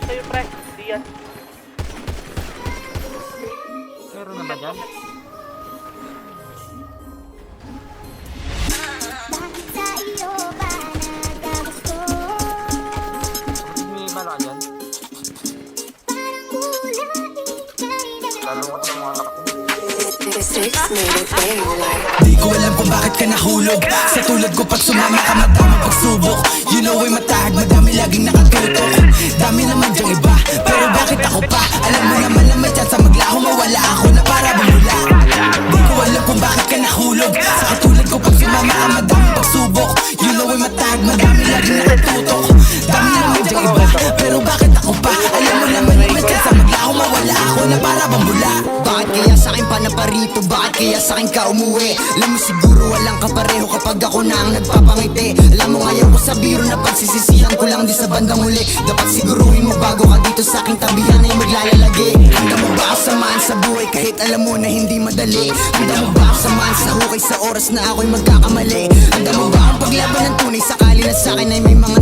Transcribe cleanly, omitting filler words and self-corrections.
sa'yo, pre. Diyan. Meron na ba dyan? May bala dyan? Lalungot ng mga anak ko. Di ko alam kung bakit ka nahulog. Sa tulad ko pag sumama ka madami pagsubok. You know ay matahag, madami laging nakatutok. Dami naman dyang iba, pero bakit ako pa? Alam mo naman na may chance maglaho, mawala ako na para bang wala. Di ko alam kung bakit ka nahulog. Sa katulad ko pag sumama ka madami pagsubok. You know ay matahag, madami laging nakatutok. Dami naman dyang iba, pero bakit ako pa? Alam mo naman na may chance maglaho, mawala ako na para bang wala. Bakit kaya sa'kin pa na parito? Bakit kaya sa'kin ka umuwi? Alam mo siguro walang kapareho kapag ako na ang nagpapangiti. Alam mo ngayon ko sa biro na pagsisisihan ko lang di sa bandang huli. Dapat siguruhin mo bago ka dito sa aking tabihan ay maglalagi. Handa mo ba ako samahan sa buhay kahit alam mo na hindi madali? Handa mo ba ako samahan sa hukay sa oras na ako'y magkakamali? Handa mo ba akong paglaban ng tunay sakali na sa'kin ay may mga